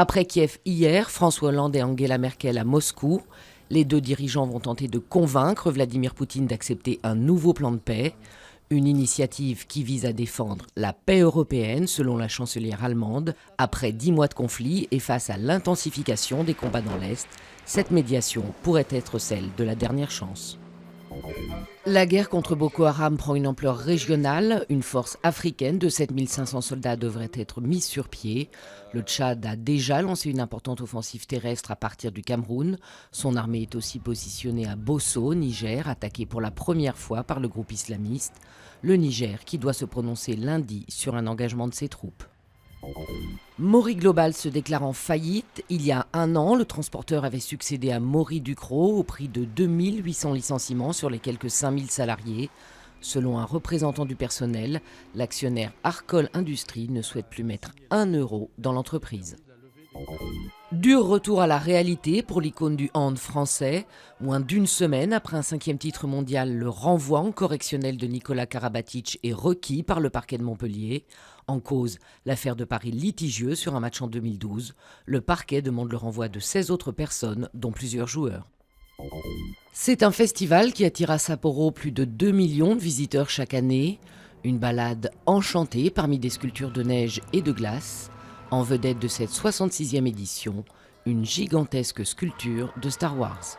Après Kiev hier, François Hollande et Angela Merkel à Moscou. Les deux dirigeants vont tenter de convaincre Vladimir Poutine d'accepter un nouveau plan de paix. Une initiative qui vise à défendre la paix européenne, selon la chancelière allemande. Après 10 mois de conflit et face à l'intensification des combats dans l'Est, cette médiation pourrait être celle de la dernière chance. La guerre contre Boko Haram prend une ampleur régionale. Une force africaine de 7500 soldats devrait être mise sur pied. Le Tchad a déjà lancé une importante offensive terrestre à partir du Cameroun. Son armée est aussi positionnée à Bosso, Niger, attaqué pour la première fois par le groupe islamiste. Le Niger qui doit se prononcer lundi sur un engagement de ses troupes. Maury Global se déclare en faillite. Il y a un an, le transporteur avait succédé à Maury Ducrot au prix de 2800 licenciements sur les quelques 5000 salariés. Selon un représentant du personnel, l'actionnaire Arcol Industries ne souhaite plus mettre 1 euro dans l'entreprise. Dur retour à la réalité pour l'icône du hand français. Moins d'une semaine après un 5e titre mondial, le renvoi en correctionnel de Nicolas Karabatic est requis par le parquet de Montpellier. En cause, l'affaire de paris litigieux sur un match en 2012. Le parquet demande le renvoi de 16 autres personnes, dont plusieurs joueurs. C'est un festival qui attire à Sapporo plus de 2 millions de visiteurs chaque année. Une balade enchantée parmi des sculptures de neige et de glace. En vedette de cette 66e édition, une gigantesque sculpture de Star Wars.